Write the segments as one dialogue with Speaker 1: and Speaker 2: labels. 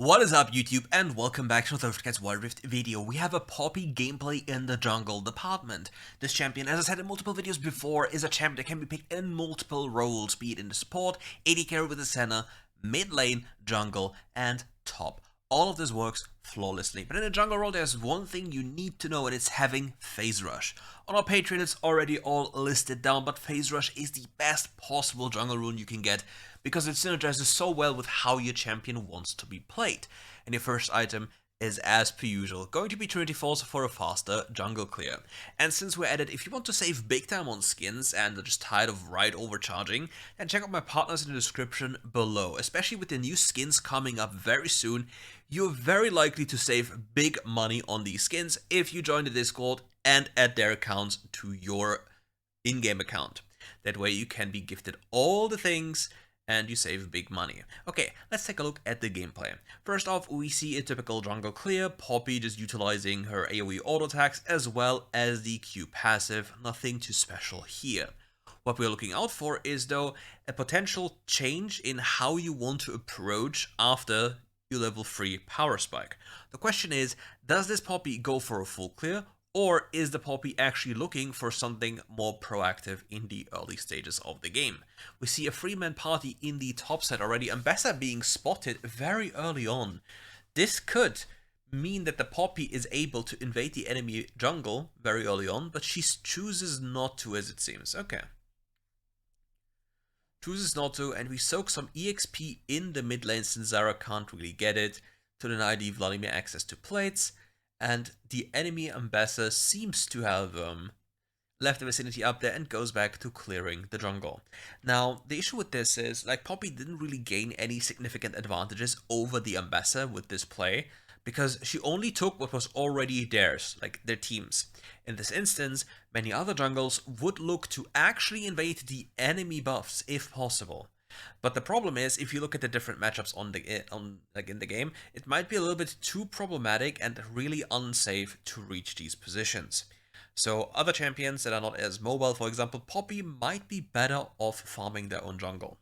Speaker 1: What is up YouTube and welcome back to the RiftGuides WildRift video. We have a Poppy gameplay in the jungle department. This champion, as I said in multiple videos before, is a champion that can be picked in multiple roles, be it in the support, AD carry with the center, mid lane, jungle, and top. All of this works flawlessly, but in a jungle role there's one thing you need to know, and it's having phase rush. On our Patreon it's already all listed down, but phase rush is the best possible jungle rune you can get because it synergizes so well with how your champion wants to be played. And your first item is, as per usual, going to be Trinity Force for a faster jungle clear. And since we're at it, if you want to save big time on skins and are just tired of right overcharging, then check out my partners in the description below. Especially with the new skins coming up very soon, you're very likely to save big money on these skins if you join the Discord and add their accounts to your in-game account. That way you can be gifted all the things and you save big money. Okay, let's take a look at the gameplay. First off, we see a typical jungle clear, Poppy just utilizing her AoE auto attacks as well as the Q passive, nothing too special here. What we're looking out for is though a potential change in how you want to approach after your level 3 power spike. The question is, does this Poppy go for a full clear, or is the Poppy actually looking for something more proactive in the early stages of the game? We see a 3-man party in the top side already, and Bessa being spotted very early on. This could mean that the Poppy is able to invade the enemy jungle very early on, but she chooses not to, as it seems. Okay. Chooses not to, and we soak some EXP in the mid lane since Zara can't really get it, to deny the Vladimir access to plates. And the enemy ambassador seems to have left the vicinity up there and goes back to clearing the jungle. Now, the issue with this is, like, Poppy didn't really gain any significant advantages over the ambassador with this play, because she only took what was already theirs, like their teams. In this instance, many other jungles would look to actually invade the enemy buffs if possible. But the problem is, if you look at the different matchups in the game, it might be a little bit too problematic and really unsafe to reach these positions. So other champions that are not as mobile, for example Poppy, might be better off farming their own jungle.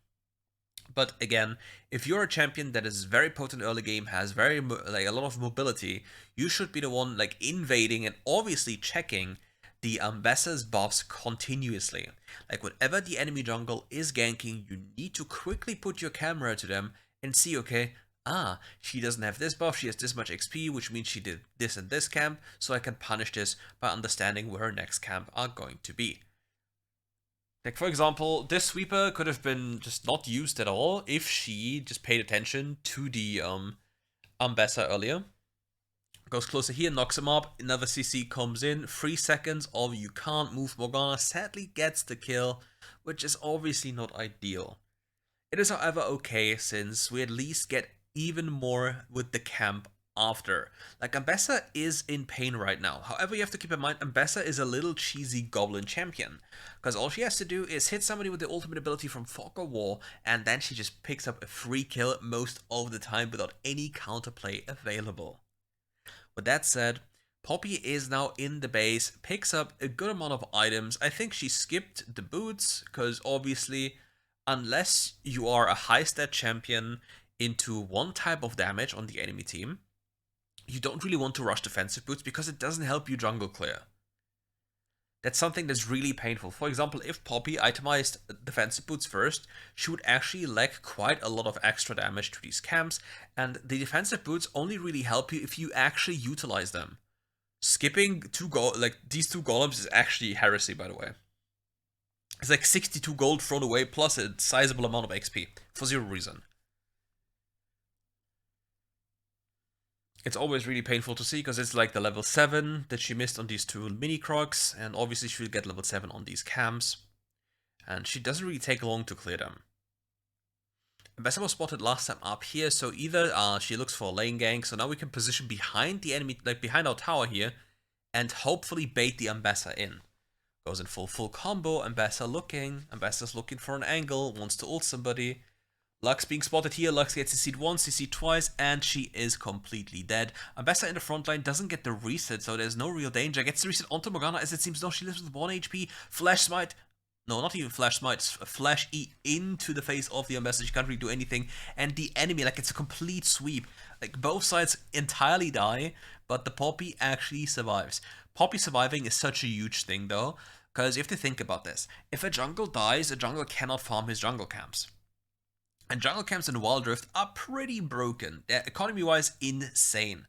Speaker 1: But again, if you're a champion that is very potent early game, has a lot of mobility, you should be the one invading and obviously checking the ambassador's buffs continuously. Like, whenever the enemy jungle is ganking, you need to quickly put your camera to them and see, okay, she doesn't have this buff, she has this much XP, which means she did this and this camp, so I can punish this by understanding where her next camp are going to be. Like, for example, this sweeper could have been just not used at all if she just paid attention to the ambassador earlier. Goes closer here, knocks him up, another CC comes in, 3 seconds of you can't move. Morgana sadly gets the kill, which is obviously not ideal. It is however okay, since we at least get even more with the camp after. Like, Ambessa is in pain right now. However, you have to keep in mind, Ambessa is a little cheesy goblin champion, because all she has to do is hit somebody with the ultimate ability from Fog or War, and then she just picks up a free kill most of the time without any counterplay available. With that said, Poppy is now in the base, picks up a good amount of items. I think she skipped the boots, because obviously, unless you are a high stat champion into one type of damage on the enemy team, you don't really want to rush defensive boots because it doesn't help you jungle clear. That's something that's really painful. For example, if Poppy itemized defensive boots first, she would actually lack quite a lot of extra damage to these camps, and the defensive boots only really help you if you actually utilize them. Skipping these two golems is actually heresy, by the way. It's like 62 gold thrown away plus a sizable amount of XP for zero reason. It's always really painful to see, because it's like the level 7 that she missed on these 2 mini crocs, and obviously she'll get level 7 on these camps, and she doesn't really take long to clear them. Ambassador was spotted last time up here, so either she looks for a lane gank, so now we can position behind the enemy, like behind our tower here, and hopefully bait the Ambassador in. Goes in full combo, Ambassador's looking for an angle, wants to ult somebody. Lux being spotted here, Lux gets CC'd once, CC'd twice, and she is completely dead. Ambassador in the front line doesn't get the reset, so there's no real danger. Gets the reset onto Morgana, as it seems no, she lives with 1 HP. Flash Smite No, not even flash smite, flash E into the face of the ambassador. She can't really do anything. And the enemy, like, it's a complete sweep. Like, both sides entirely die, but the Poppy actually survives. Poppy surviving is such a huge thing, though, because you have to think about this. If a jungle dies, a jungle cannot farm his jungle camps. And jungle camps in WildRift are pretty broken. They're economy-wise insane.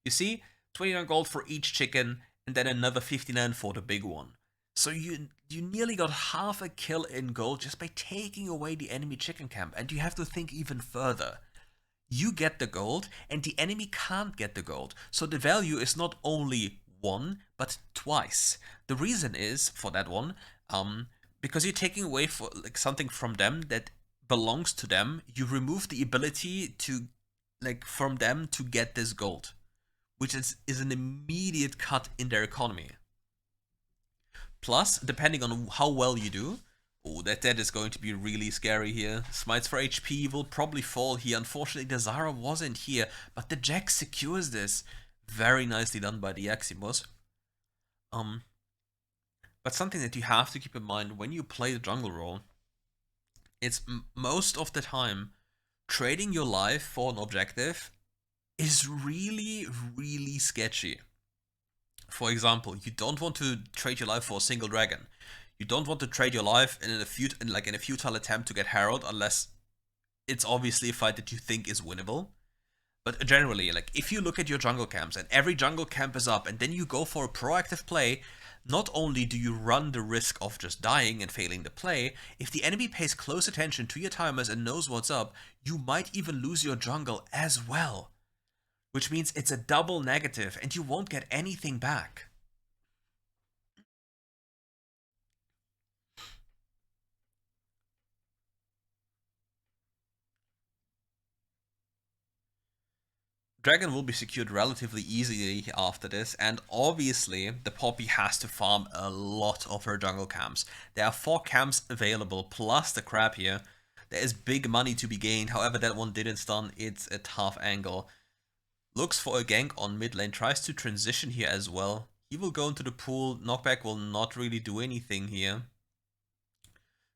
Speaker 1: You see, 29 gold for each chicken, and then another 59 for the big one. So you nearly got half a kill in gold just by taking away the enemy chicken camp, and you have to think even further. You get the gold, and the enemy can't get the gold. So the value is not only one, but twice. The reason is, for that one, because you're taking away for like something from them that belongs to them, you remove the ability to, like, from them to get this gold, which is an immediate cut in their economy. Plus, depending on how well you do, oh, that is going to be really scary here. Smites for HP will probably fall here. Unfortunately, the Zara wasn't here, but the Jack secures this. Very nicely done by the Aximos. But something that you have to keep in mind when you play the jungle role, it's most of the time, trading your life for an objective is really, really sketchy. For example, you don't want to trade your life for a single dragon. You don't want to trade your life in a futile attempt to get Herald unless it's obviously a fight that you think is winnable. But generally, like, if you look at your jungle camps and every jungle camp is up and then you go for a proactive play, not only do you run the risk of just dying and failing the play, if the enemy pays close attention to your timers and knows what's up, you might even lose your jungle as well. Which means it's a double negative and you won't get anything back. Dragon will be secured relatively easily after this, and obviously the Poppy has to farm a lot of her jungle camps. There are 4 camps available, plus the crab here. There is big money to be gained, however that one didn't stun, it's a tough angle. Looks for a gank on mid lane, tries to transition here as well. He will go into the pool, knockback will not really do anything here.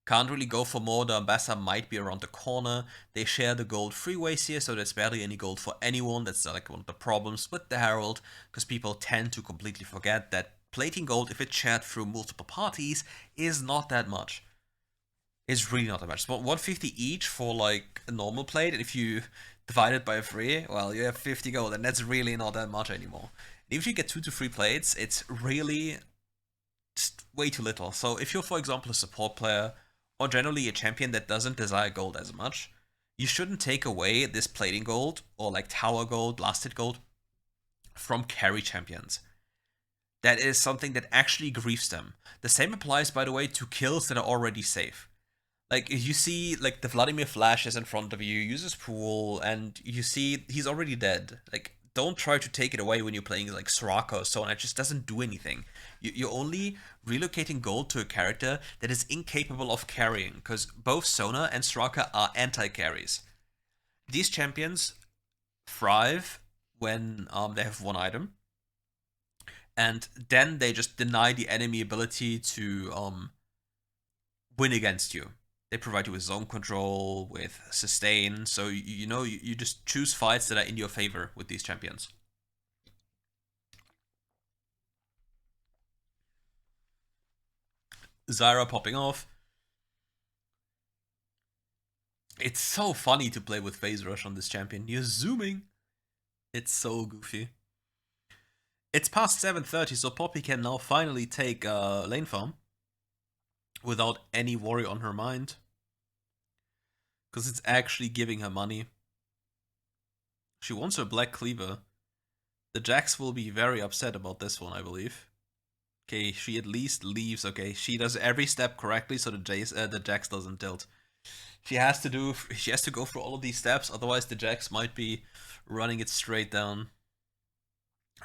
Speaker 1: Can't really go for more, the ambassador might be around the corner. They share the gold freeways here, so there's barely any gold for anyone. That's like one of the problems with the Herald, because people tend to completely forget that plating gold, if it's shared through multiple parties, is not that much. It's really not that much. It's 150 each for like a normal plate, and if you divide it by 3, well, you have 50 gold, and that's really not that much anymore. And if you get 2 to 3 plates, it's really just way too little. So if you're, for example, a support player, or generally a champion that doesn't desire gold as much, you shouldn't take away this plating gold, or like tower gold, lasted gold, from carry champions. That is something that actually grieves them. The same applies, by the way, to kills that are already safe. Like, you see, like, the Vladimir flashes in front of you, uses pool, and you see he's already dead. Like, don't try to take it away when you're playing, like, Soraka or so on. It just doesn't do anything. You're only relocating gold to a character that is incapable of carrying, because both Sona and Soraka are anti-carries. These champions thrive when they have one item, and then they just deny the enemy ability to win against you. They provide you with zone control, with sustain, so you know you just choose fights that are in your favor with these champions. Zyra popping off. It's so funny to play with phase rush on this champion. You're zooming. It's so goofy. It's past 7:30, so Poppy can now finally take lane farm without any worry on her mind, because it's actually giving her money. She wants her Black Cleaver. The Jax will be very upset about this one, I believe. Okay, she at least leaves. Okay, she does every step correctly, so the Jax doesn't tilt. She has to go through all of these steps, otherwise the Jax might be running it straight down.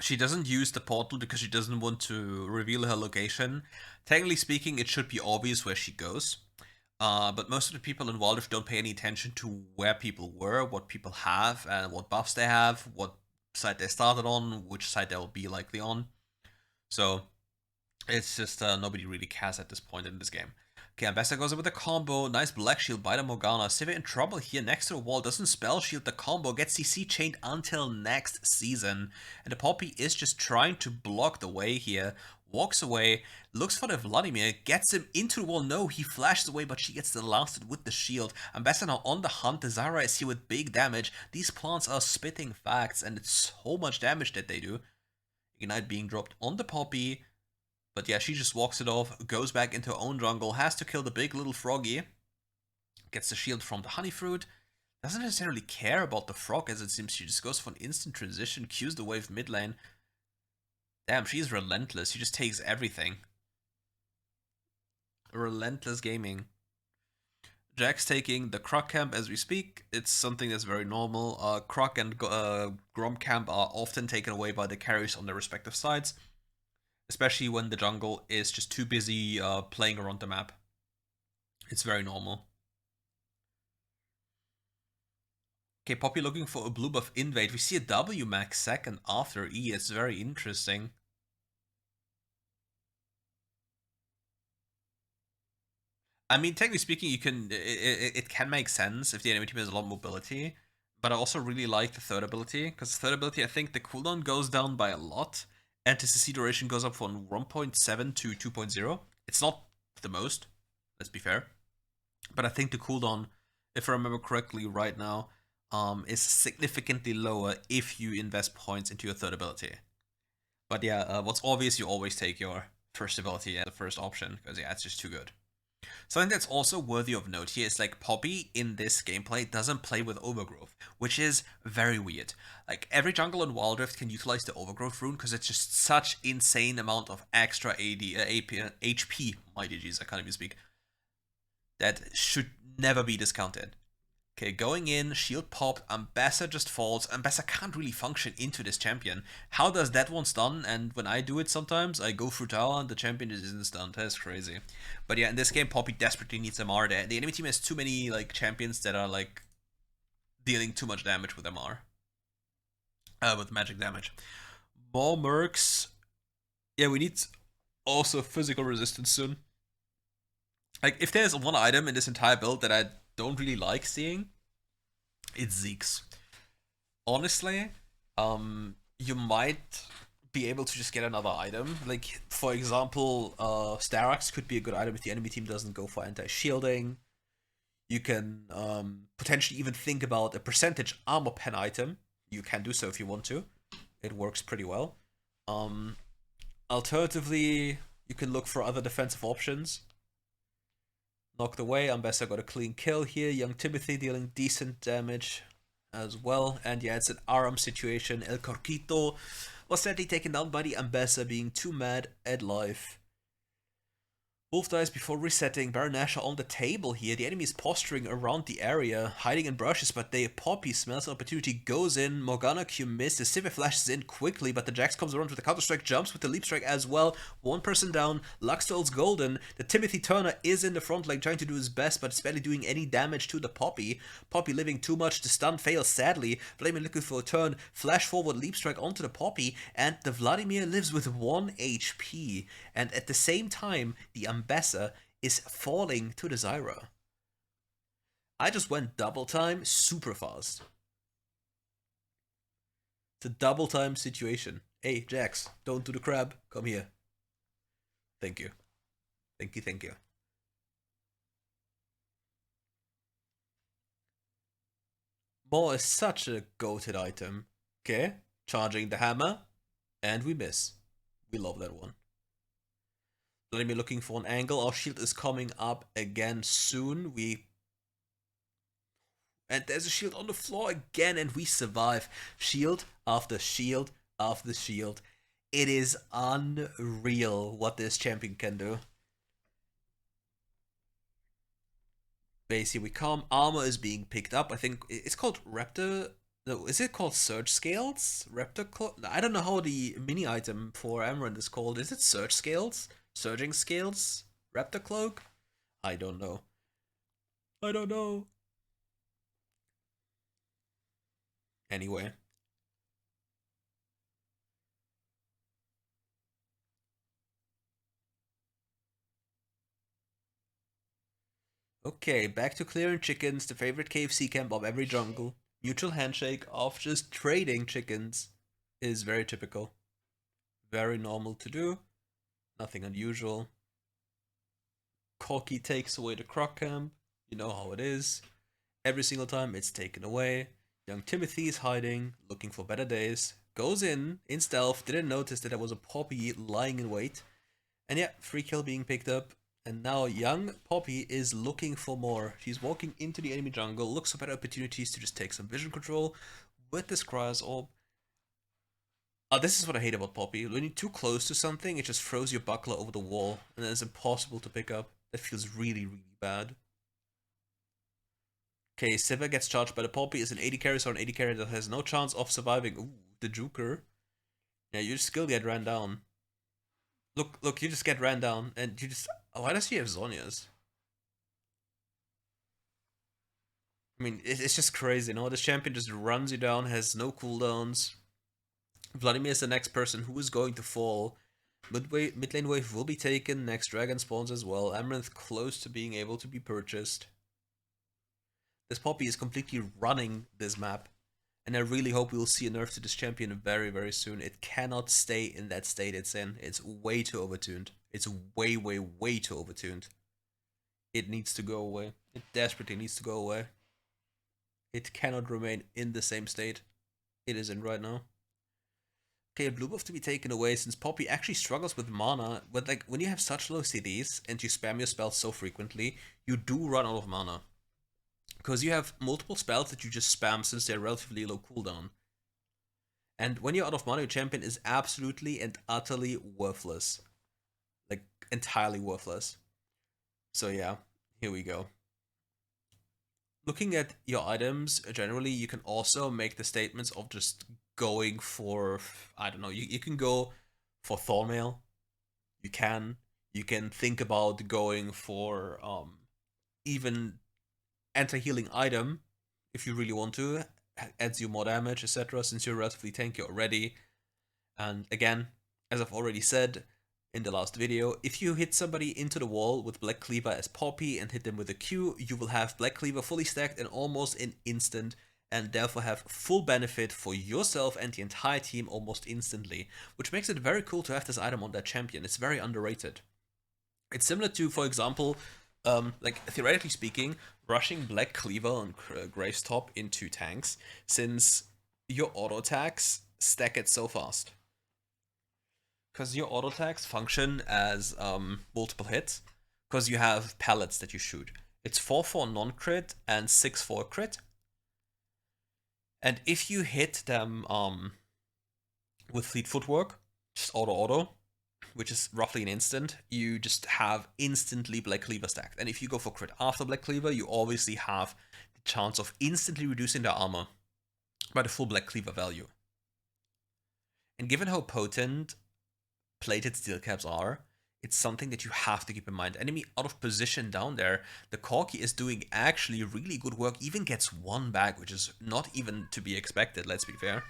Speaker 1: She doesn't use the portal because she doesn't want to reveal her location. Technically speaking, it should be obvious where she goes. But most of the people in WildRift don't pay any attention to where people were, what people have, and what buffs they have, what side they started on, which side they will be likely on. So it's just nobody really cares at this point in this game. Okay, Ambassador goes in with a combo. Nice Black Shield by the Morgana. Sivir in trouble here next to the wall. Doesn't spell shield the combo. Gets CC chained until next season. And the Poppy is just trying to block the way here. Walks away. Looks for the Vladimir. Gets him into the wall. No, he flashes away, but she gets the lasted with the shield. Ambassador now on the hunt. The Zara is here with big damage. These plants are spitting facts, and it's so much damage that they do. Ignite being dropped on the Poppy. But yeah, she just walks it off, goes back into her own jungle, has to kill the big little froggy, gets the shield from the honey fruit, doesn't necessarily care about the frog as it seems, she just goes for an instant transition, cues the wave mid lane. Damn, she's relentless, she just takes everything. Relentless gaming. Jack's taking the Croc camp as we speak, it's something that's very normal. Croc and Grom camp are often taken away by the carries on their respective sides. Especially when the jungle is just too busy playing around the map. It's very normal. Okay, Poppy looking for a blue buff invade. We see a W max second after E. It's very interesting. I mean, technically speaking, you can it can make sense if the enemy team has a lot of mobility. But I also really like the third ability, because the third ability, I think the cooldown goes down by a lot. And the CC duration goes up from 1.7 to 2.0. It's not the most, let's be fair. But I think the cooldown, if I remember correctly right now, is significantly lower if you invest points into your third ability. But yeah, what's obvious, you always take your first ability as the first option, because yeah, it's just too good. Something that's also worthy of note here is like Poppy in this gameplay doesn't play with Overgrowth, which is very weird. Like every jungle in WildRift can utilize the Overgrowth rune because it's just such insane amount of extra HP, my DGs, I can't even speak, that should never be discounted. Okay, going in, shield popped, Ambassador just falls. Ambassador can't really function into this champion. How does that one stun? And when I do it sometimes, I go through tower and the champion isn't stunned. That's crazy. But yeah, in this game, Poppy desperately needs MR there. The enemy team has too many like champions that are like dealing too much damage with MR. With magic damage. More mercs. Yeah, we need also physical resistance soon. Like, if there's one item in this entire build that I don't really like seeing, it's Zeke's. Honestly, you might be able to just get another item. Like, for example, Starax could be a good item if the enemy team doesn't go for anti-shielding. You can potentially even think about a percentage armor pen item. You can do so if you want to. It works pretty well. Alternatively, you can look for other defensive options. Knocked away, Ambassador got a clean kill here. Young Timothy dealing decent damage as well. And yeah, it's an Aram situation. El Corquito was sadly taken down by the Ambassador being too mad at life. Wolf dies before resetting. Baron Nashor on the table here. The enemy is posturing around the area, hiding in brushes, but Poppy smells an opportunity, goes in. Morgana Q misses. Sivir flashes in quickly, but the Jax comes around with the counter strike, jumps with the leap strike as well. One person down. Luxtel's golden. The Timothy Turner is in the front line trying to do his best, but it's barely doing any damage to the Poppy. Poppy living too much. The stun fails sadly. Vladimir looking for a turn. Flash forward, leap strike onto the Poppy, and the Vladimir lives with 1 HP. And at the same time, the Ambassador is falling to the Zyra. I just went double time super fast. It's a double time situation. Hey, Jax, don't do the crab. Come here. Thank you. Thank you, thank you. Maw is such a goated item. Okay, charging the hammer, and we miss. We love that one. Vladimir looking for an angle. Our shield is coming up again soon. And there's a shield on the floor again, and we survive. Shield after shield after shield. It is unreal what this champion can do. Base, here we come. Armor is being picked up. I think it's called Raptor. No, is it called Surge Scales? Raptor. I don't know how the mini item for Amaranth is called. Is it Surge Scales? Surging Scales? Raptor Cloak? I don't know. I don't know. Anyway. Okay, back to clearing chickens, the favorite KFC camp of every jungle. Mutual handshake of just trading chickens is very typical. Very normal to do. Nothing unusual. Corky takes away the croc camp. You know how it is. Every single time it's taken away. Young Timothy is hiding, looking for better days. Goes in stealth, didn't notice that there was a Poppy lying in wait. And yeah, free kill being picked up. And now young Poppy is looking for more. She's walking into the enemy jungle, looks for better opportunities to just take some vision control with this Cryos Orb. This is what I hate about Poppy. When you're too close to something, it just throws your buckler over the wall, and then it's impossible to pick up. That feels really, really bad. Okay, Siva gets charged by the Poppy, is an 80 carry, so an 80 carry that has no chance of surviving. Ooh, the Juker. Yeah, you still get ran down. Look, you just get ran down, and you just... Oh, why does he have Zhonya's? I mean, it's just crazy, no? This champion just runs you down, has no cooldowns. Vladimir is the next person who is going to fall. Mid lane wave will be taken, next dragon spawns as well. Amaranth close to being able to be purchased. This Poppy is completely running this map. And I really hope we'll see a nerf to this champion very, very soon. It cannot stay in that state it's in. It's way too overtuned. It's way, way, way too overtuned. It needs to go away. It desperately needs to go away. It cannot remain in the same state it is in right now. Okay, a blue buff to be taken away since Poppy actually struggles with mana. But like when you have such low CDs and you spam your spells so frequently, you do run out of mana. Because you have multiple spells that you just spam since they're relatively low cooldown. And when you're out of mana, your champion is absolutely and utterly worthless. Like, entirely worthless. So yeah, here we go. Looking at your items, generally, you can also make the statements of just going for, I don't know, you can go for Thornmail. You can. You can think about going for even anti-healing item if you really want to. Adds you more damage, etc. since you're relatively tanky already. And again, as I've already said in the last video, if you hit somebody into the wall with Black Cleaver as Poppy and hit them with a Q, you will have Black Cleaver fully stacked in almost an instant, and therefore have full benefit for yourself and the entire team almost instantly, which makes it very cool to have this item on that champion. It's very underrated. It's similar to, for example, like theoretically speaking, rushing Black Cleaver on Graves top into tanks, since your auto attacks stack it so fast. Because your auto attacks function as multiple hits, because you have pellets that you shoot. It's 4-4 non-crit and 6-4 crit. And if you hit them with Fleet Footwork, just auto, which is roughly an instant, you just have instantly Black Cleaver stacked. And if you go for crit after Black Cleaver, you obviously have the chance of instantly reducing their armor by the full Black Cleaver value. And given how potent plated steel caps are, it's something that you have to keep in mind. Enemy out of position down there, the Corki is doing actually really good work, even gets one back, which is not even to be expected, let's be fair.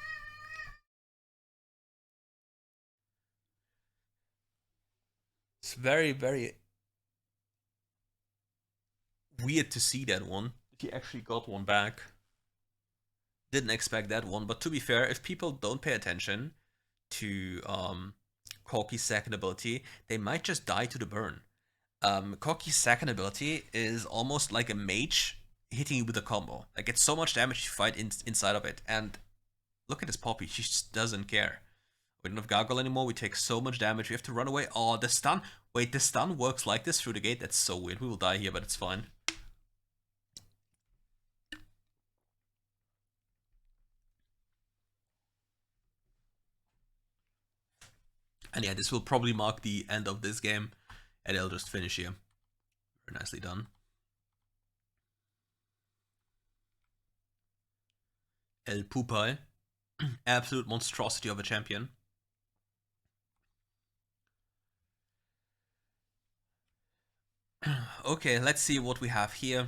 Speaker 1: It's very, very weird to see that one. He actually got one back. Didn't expect that one, but to be fair, if people don't pay attention to Corki's second ability, they might just die to the burn. Corki's second ability is almost like a mage hitting you with a combo. Like, it's so much damage you fight inside of it. And look at this Poppy, she just doesn't care. We don't have Gargoyle anymore, we take so much damage, we have to run away. Oh, the stun. Wait, the stun works like this through the gate? That's so weird. We will die here, but it's fine. And yeah, this will probably mark the end of this game, and it'll just finish here. Very nicely done. El Pupai. Absolute monstrosity of a champion. Okay, let's see what we have here.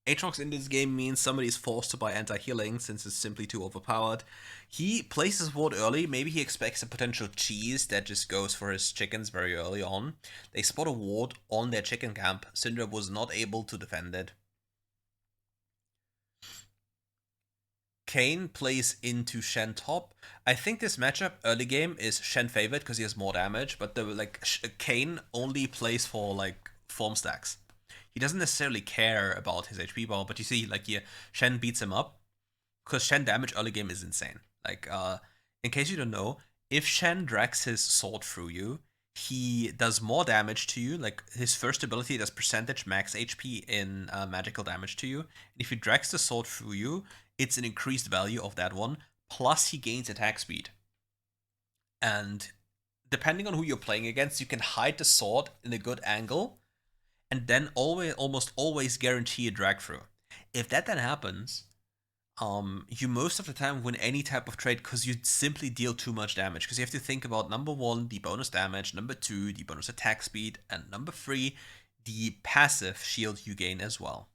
Speaker 1: Aatrox in this game means somebody's forced to buy anti-healing since it's simply too overpowered. He places his ward early. Maybe he expects a potential cheese that just goes for his chickens very early on. They spot a ward on their chicken camp. Syndra was not able to defend it. Kayn plays into Shen top. I think this matchup early game is Shen favored because he has more damage, but the Kayn only plays for like form stacks. He doesn't necessarily care about his HP bar, but you see like here Shen beats him up because Shen damage early game is insane. Like in case you don't know, if Shen drags his sword through you, he does more damage to you. Like his first ability does percentage max HP in magical damage to you. And if he drags the sword through you, it's an increased value of that one, plus he gains attack speed. And depending on who you're playing against, you can hide the sword in a good angle, and then almost always guarantee a drag through. If that then happens, you most of the time win any type of trade because you simply deal too much damage. Because you have to think about number 1, the bonus damage, number 2, the bonus attack speed, and number 3, the passive shield you gain as well.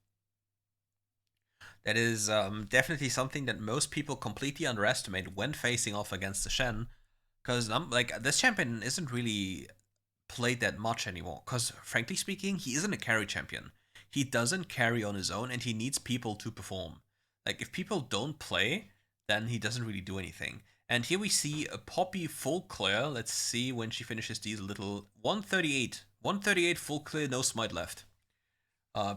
Speaker 1: That is definitely something that most people completely underestimate when facing off against the Shen, because like this champion isn't really played that much anymore. Because frankly speaking, he isn't a carry champion. He doesn't carry on his own, and he needs people to perform. Like if people don't play, then he doesn't really do anything. And here we see a Poppy full clear. Let's see when she finishes these little 138 full clear, no smite left.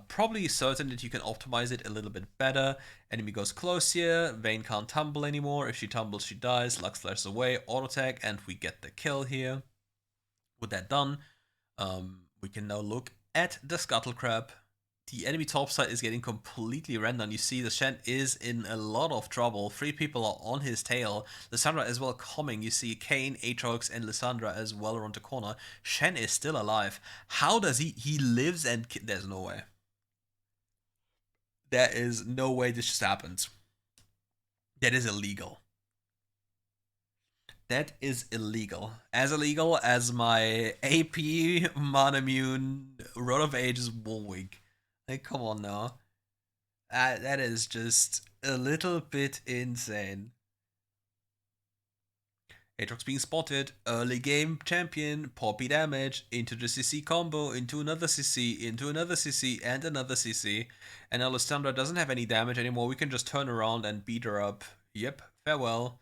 Speaker 1: Probably certain that you can optimize it a little bit better. Enemy goes close here. Vayne can't tumble anymore. If she tumbles, she dies. Lux flares away. Auto tag, and we get the kill here. With that done, we can now look at the Scuttle Crab. The enemy topside is getting completely random. You see the Shen is in a lot of trouble. 3 people are on his tail. Lissandra as well coming. You see Kayn, Aatrox, and Lissandra as well around the corner. Shen is still alive. How does he lives and there's no way. There is no way this just happens. That is illegal. That is illegal. As illegal as my AP Monomune Road of Ages Woolwig. Like, come on now. That is just a little bit insane. Aatrox being spotted, early game champion, Poppy damage, into the CC combo, into another CC, into another CC, and another CC. And now Lissandra doesn't have any damage anymore, we can just turn around and beat her up. Yep, farewell.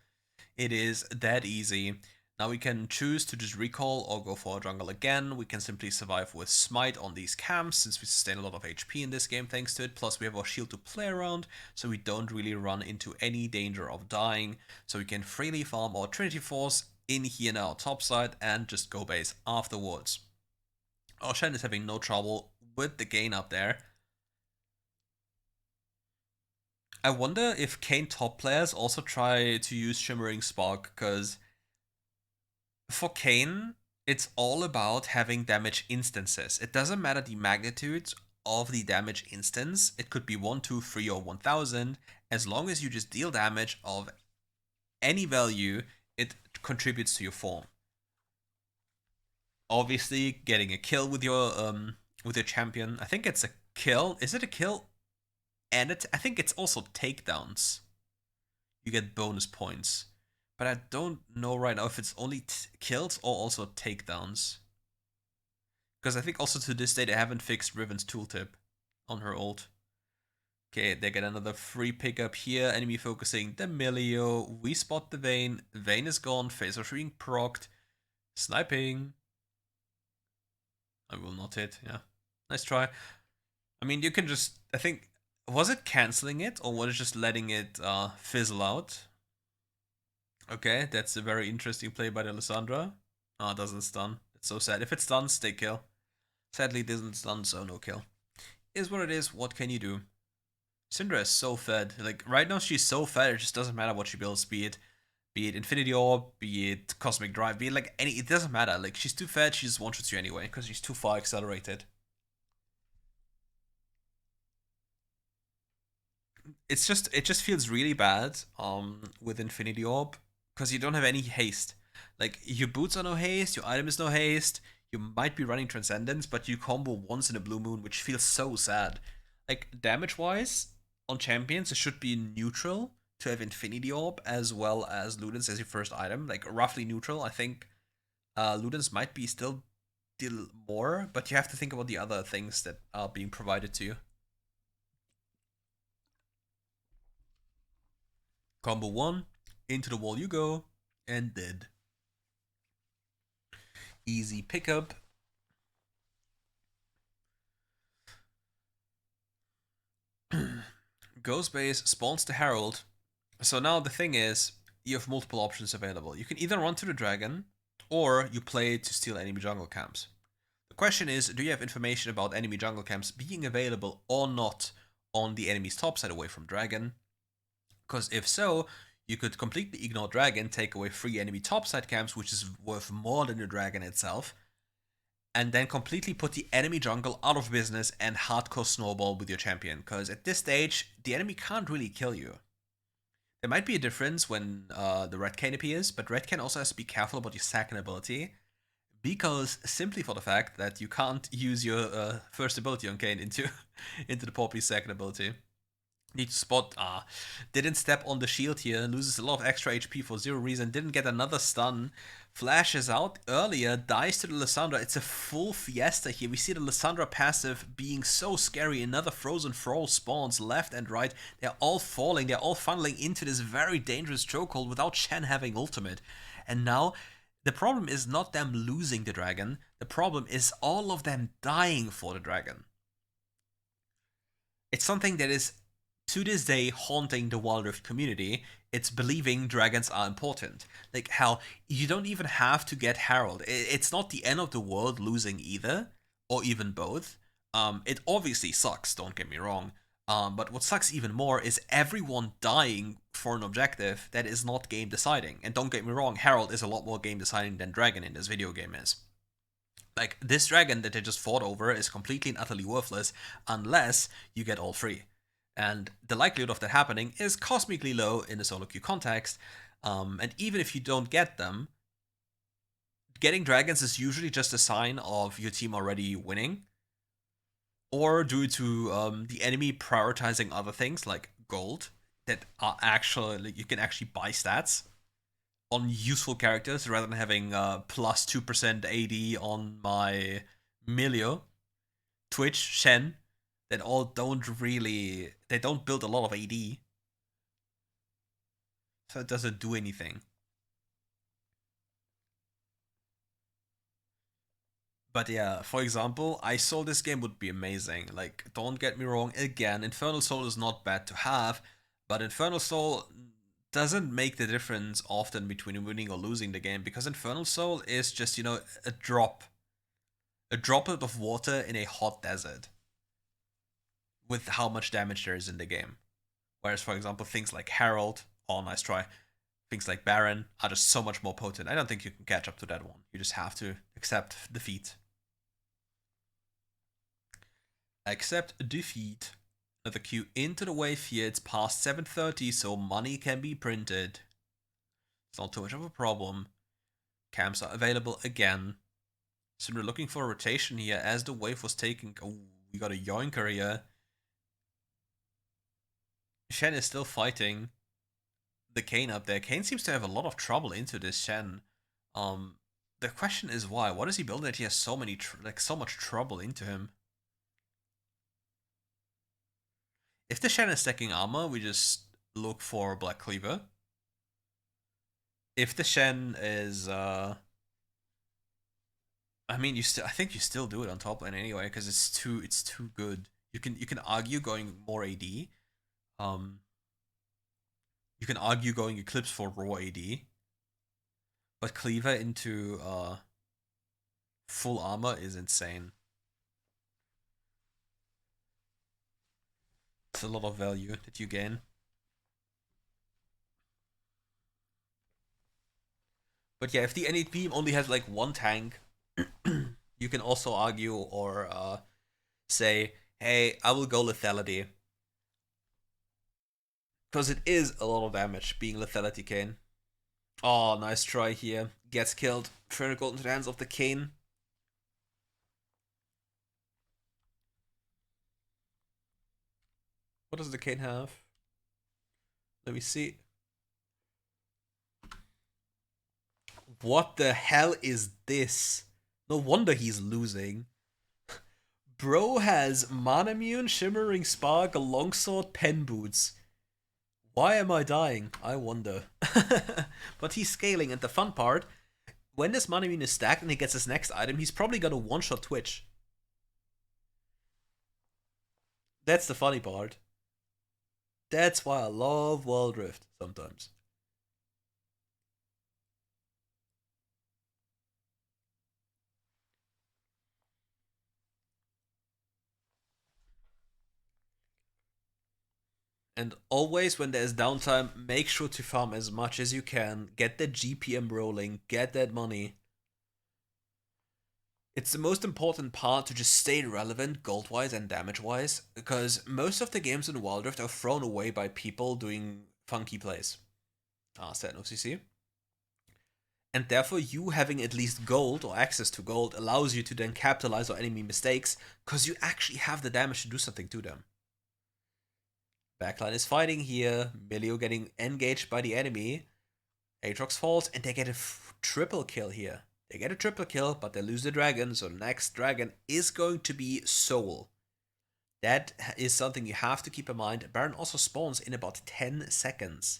Speaker 1: It is that easy. Now we can choose to just recall or go for a jungle again. We can simply survive with Smite on these camps since we sustain a lot of HP in this game thanks to it. Plus we have our shield to play around, so we don't really run into any danger of dying. So we can freely farm our Trinity Force in here now topside and just go base afterwards. Our Shen is having no trouble with the gain up there. I wonder if Kayn top players also try to use Shimmering Spark, because for Kayn, it's all about having damage instances. It doesn't matter the magnitude of the damage instance. It could be 1, 2, 3, or 1000. As long as you just deal damage of any value, it contributes to your form. Obviously, getting a kill with your champion. I think it's a kill. Is it a kill? And I think it's also takedowns. You get bonus points. But I don't know right now if it's only kills or also takedowns. Because I think also to this day they haven't fixed Riven's tooltip on her ult. Okay, they get another free pickup here. Enemy focusing the Milio. We spot the Vayne. Vayne is gone. Phase rush being procced. Sniping. I will not hit. Yeah. Nice try. I mean, you can just... I think... Was it cancelling it or was it just letting it fizzle out? Okay, that's a very interesting play by the Lissandra. Oh, it doesn't stun. It's so sad. If it stuns, they kill. Sadly, it doesn't stun, so no kill. Is what it is. What can you do? Syndra is so fed. Like, right now she's so fed, it just doesn't matter what she builds. Be it Infinity Orb, be it Cosmic Drive, be it like any... It doesn't matter. Like, she's too fed, she just one-shots you anyway, because she's too far accelerated. It just feels really bad with Infinity Orb, because you don't have any haste. Like, your boots are no haste, your item is no haste, you might be running Transcendence, but you combo once in a blue moon, which feels so sad. Like, damage-wise, on champions, it should be neutral to have Infinity Orb as well as Ludens as your first item. Like, roughly neutral. I think Ludens might be still deal more, but you have to think about the other things that are being provided to you. Combo 1, into the wall you go, and dead. Easy pickup. Ghost Base spawns the Herald. So now the thing is, you have multiple options available. You can either run to the dragon, or you play to steal enemy jungle camps. The question is, do you have information about enemy jungle camps being available or not on the enemy's topside away from dragon? Because if so, you could completely ignore dragon, take away 3 enemy topside camps, which is worth more than the dragon itself, and then completely put the enemy jungle out of business and hardcore snowball with your champion. Because at this stage, the enemy can't really kill you. There might be a difference when the red cane appears, but red cane also has to be careful about your second ability, because simply for the fact that you can't use your first ability on Kane into the Poppy's second ability. Need to spot, didn't step on the shield here, loses a lot of extra HP for 0 reason, didn't get another stun, flashes out earlier, dies to the Lissandra. It's a full fiesta here. We see the Lissandra passive being so scary. Another Frozen Thrall spawns left and right. They're all falling, they're all funneling into this very dangerous chokehold without Shen having ultimate. And now, the problem is not them losing the dragon, the problem is all of them dying for the dragon. It's something that is to this day haunting the WildRift community. It's believing dragons are important. Like, hell, you don't even have to get Herald. It's not the end of the world losing either, or even both. It obviously sucks, don't get me wrong. But what sucks even more is everyone dying for an objective that is not game deciding. And don't get me wrong, Herald is a lot more game deciding than Dragon in this video game is. Like, this dragon that they just fought over is completely and utterly worthless unless you get all 3. And the likelihood of that happening is cosmically low in the solo queue context. And even if you don't get them, getting dragons is usually just a sign of your team already winning, or due to the enemy prioritizing other things like gold that are actually, like, you can actually buy stats on useful characters rather than having plus 2% AD on my Milio, Twitch, Shen, that all don't really, they don't build a lot of AD. So it doesn't do anything. But yeah, for example, I saw this game would be amazing. Like, don't get me wrong, again, Infernal Soul is not bad to have, but Infernal Soul doesn't make the difference often between winning or losing the game, because Infernal Soul is just, you know, a droplet of water in a hot desert with how much damage there is in the game. Whereas, for example, things like Herald, oh, nice try, things like Baron are just so much more potent. I don't think you can catch up to that one. You just have to accept defeat. Accept defeat. Another queue into the wave here. It's past 7:30, so money can be printed. It's not too much of a problem. Camps are available again. So we're looking for a rotation here as the wave was taking. Oh, we got a yoinker here. Shen is still fighting the Kane up there. Kane seems to have a lot of trouble into this Shen. The question is why? What is he building that he has so many so much trouble into him? If the Shen is stacking armor, we just look for Black Cleaver. If the Shen is I mean, I think you still do it on top lane anyway, because it's too good. You can argue going more AD. You can argue going Eclipse for raw AD. But Cleaver into full armor is insane. It's a lot of value that you gain. But yeah, if the NA team only has like one tank, you can also argue or say, hey, I will go lethality. Because it is a lot of damage being lethality Kane. Oh, nice try here. Gets killed. Critical into the hands of the Kane. What does the Kane have? Let me see. What the hell is this? No wonder he's losing. Bro has Manamune, Shimmering Spark, a Longsword, Pen Boots. Why am I dying? I wonder. But he's scaling, and the fun part, when this Manamune is stacked and he gets his next item, he's probably gonna one-shot Twitch. That's the funny part. That's why I love WildRift sometimes. And always when there's downtime, make sure to farm as much as you can, get that GPM rolling, get that money. It's the most important part to just stay relevant gold-wise and damage-wise, because most of the games in Wild Rift are thrown away by people doing funky plays. Set no CC. And therefore you having at least gold or access to gold allows you to then capitalize on enemy mistakes, because you actually have the damage to do something to them. Backline is fighting here, Milio getting engaged by the enemy, Aatrox falls, and they get a triple kill here. They get a triple kill, but they lose the dragon, so the next dragon is going to be Soul. That is something you have to keep in mind. Baron also spawns in about 10 seconds.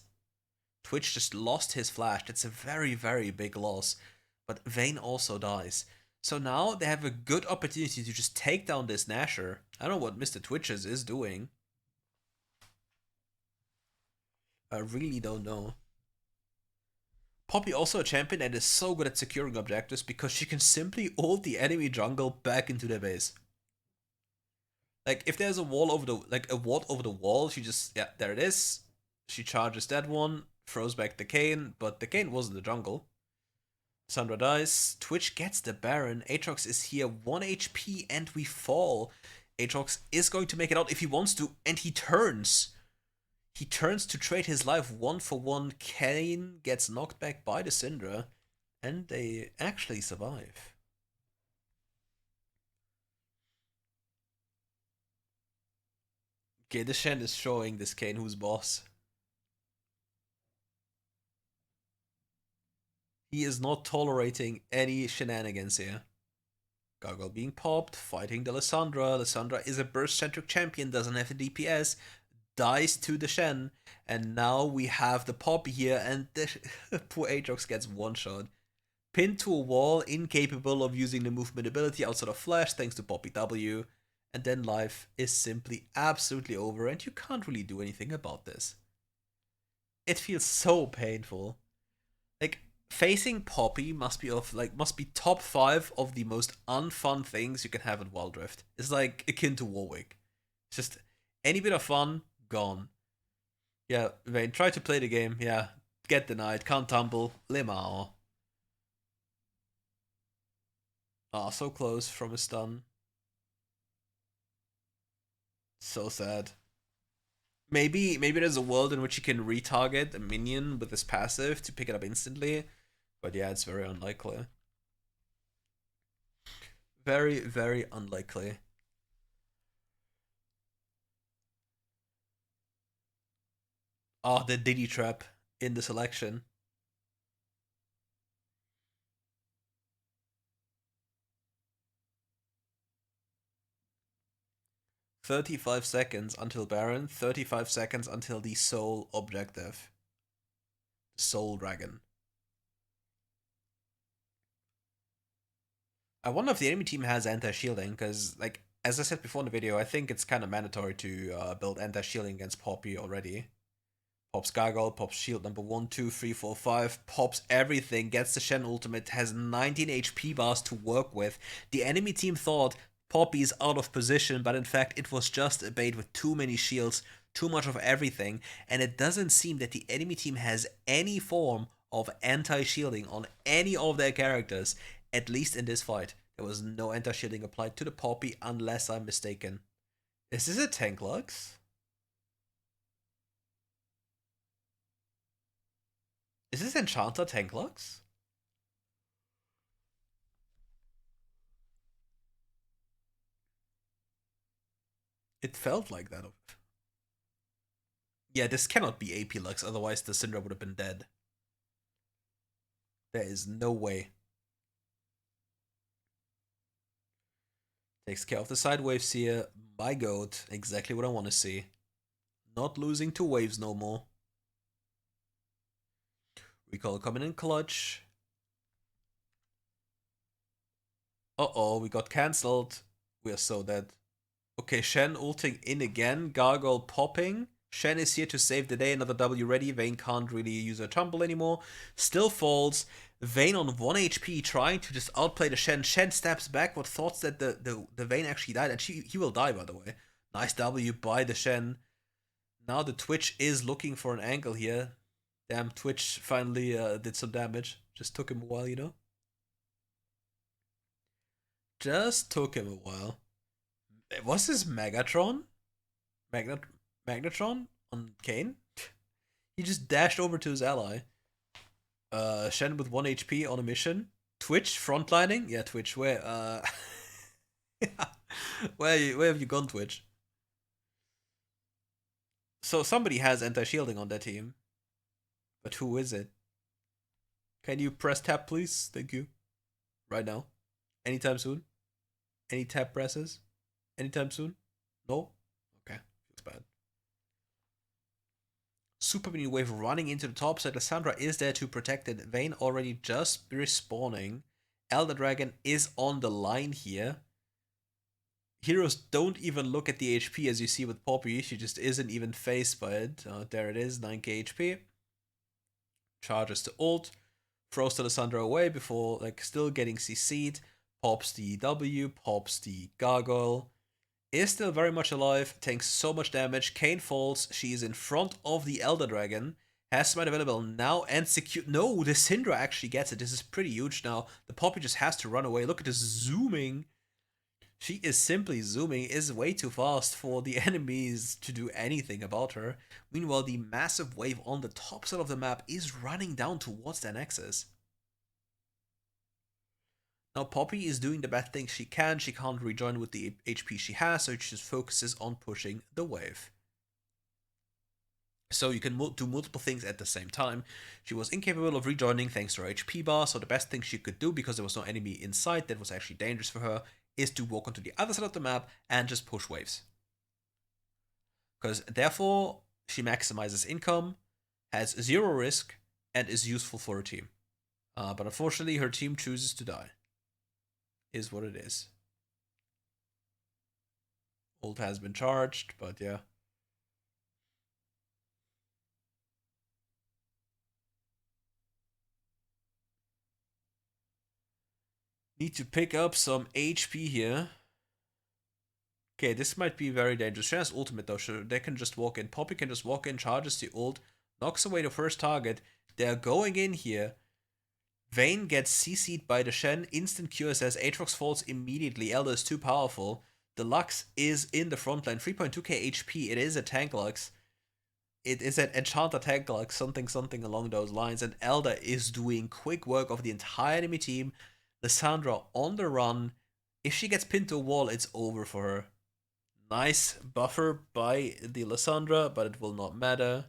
Speaker 1: Twitch just lost his flash. That's a very, very big loss. But Vayne also dies. So now they have a good opportunity to just take down this Nasher. I don't know what Mr. Twitches is doing. I really don't know. Poppy also a champion that is so good at securing objectives because she can simply ult the enemy jungle back into their base. Like if there's a wall over the a ward over the wall, she just there it is. She charges that one, throws back the Kayn, but the Kayn was in the jungle. Sandra dies. Twitch gets the Baron. Aatrox is here 1 HP and we fall. Aatrox is going to make it out if he wants to, and he turns. He turns to trade his life 1-for-1. Kayn gets knocked back by the Syndra, and they actually survive. Okay, this Shen is showing this Kayn who's boss. He is not tolerating any shenanigans here. Gargoyle being popped, fighting the Lissandra. Lissandra is a burst-centric champion, doesn't have the DPS, dies to the Shen, and now we have the Poppy here, and the poor Aatrox gets one-shot. Pinned to a wall, incapable of using the movement ability outside of Flash thanks to Poppy W, and then life is simply absolutely over, and you can't really do anything about this. It feels so painful. Like, facing Poppy must be top 5 of the most unfun things you can have in Wild Rift. It's like akin to Warwick. It's just any bit of fun, gone. Yeah, Vayne, try to play the game, yeah. Get denied, can't tumble, Limao. Ah, so close from a stun. So sad. Maybe there's a world in which you can retarget a minion with this passive to pick it up instantly, but yeah, it's very unlikely. Very, very unlikely. Ah, the Diddy trap in the selection. 35 seconds until Baron, 35 seconds until the Soul objective. Soul Dragon. I wonder if the enemy team has anti-shielding, because, like, as I said before in the video, I think it's kind of mandatory to build anti-shielding against Poppy already. Pops Gargoyle, pops shield number 1, 2, 3, 4, 5, pops everything, gets the Shen ultimate, has 19 HP bars to work with. The enemy team thought Poppy is out of position, but in fact it was just a bait with too many shields, too much of everything, and it doesn't seem that the enemy team has any form of anti-shielding on any of their characters, at least in this fight. There was no anti-shielding applied to the Poppy unless I'm mistaken. Is this a tank Lux? Is this Enchanter tank Lux? It felt like that. Yeah, this cannot be AP Lux, otherwise the Syndra would have been dead. There is no way. Takes care of the side waves here. My goat, exactly what I want to see. Not losing two waves no more. Recall coming in clutch. Uh-oh, we got cancelled. We are so dead. Okay, Shen ulting in again. Gargoyle popping. Shen is here to save the day. Another W ready. Vayne can't really use a tumble anymore. Still falls. Vayne on 1 HP trying to just outplay the Shen. Shen steps back with thoughts that the Vayne actually died. And he will die, by the way. Nice W by the Shen. Now the Twitch is looking for an angle here. Damn, Twitch finally did some damage. Just took him a while, you know? Just took him a while. Was this Megatron? Magnetron on Kane? He just dashed over to his ally. Shen with 1 HP on a mission. Twitch frontlining? Yeah, Twitch. Where? Yeah. Where have you gone, Twitch? So somebody has anti-shielding on their team. But who is it? Can you press tab, please? Thank you. Right now. Anytime soon? Any tab presses? Anytime soon? No? Okay. Feels bad. Super mini wave running into the top side. Lissandra is there to protect it. Vayne already just respawning. Elder Dragon is on the line here. Heroes don't even look at the HP as you see with Poppy. She just isn't even phased by it. There it is, 9k HP. Charges to ult. Throws the Lissandra away before like still getting CC'd. Pops the W, pops the Gargoyle. Is still very much alive, takes so much damage. Kane falls, she is in front of the Elder Dragon. Has smite available now and secure. No, the Syndra actually gets it. This is pretty huge now. The Poppy just has to run away. Look at this zooming. She is simply zooming, is way too fast for the enemies to do anything about her. Meanwhile, the massive wave on the top side of the map is running down towards their nexus. Now Poppy is doing the best thing she can. She can't rejoin with the HP she has, so she just focuses on pushing the wave. So you can do multiple things at the same time. She was incapable of rejoining thanks to her HP bar, so the best thing she could do, because there was no enemy in sight that was actually dangerous for her, is to walk onto the other side of the map and just push waves. Because therefore, she maximizes income, has 0 risk, and is useful for her team. But unfortunately, her team chooses to die. Is what it is. Ult has been charged, but yeah. Need to pick up some HP here. Okay, this might be very dangerous. She has ultimate though, so they can just walk in. Poppy can just walk in, charges the ult, knocks away the first target. They're going in here. Vayne gets CC'd by the Shen. Instant cure says Aatrox falls immediately. Elder is too powerful. The Lux is in the front line. 3.2k HP. It is a tank Lux. It is an Enchanter tank Lux. Something along those lines. And Elder is doing quick work of the entire enemy team. Lissandra on the run. If she gets pinned to a wall, it's over for her. Nice buffer by the Lissandra, but it will not matter.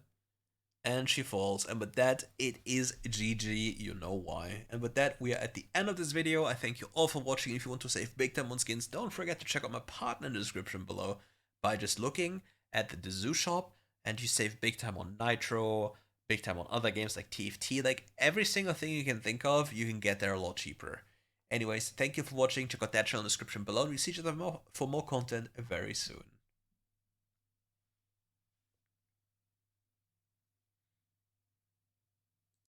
Speaker 1: And she falls, and with that, it is GG, you know why. And with that, we are at the end of this video. I thank you all for watching. If you want to save big time on skins, don't forget to check out my partner in the description below by just looking at the Zoo shop, and you save big time on Nitro, big time on other games like TFT, like every single thing you can think of, you can get there a lot cheaper. Anyways, thank you for watching. Check out that channel in the description below, and we'll see each other for more content very soon.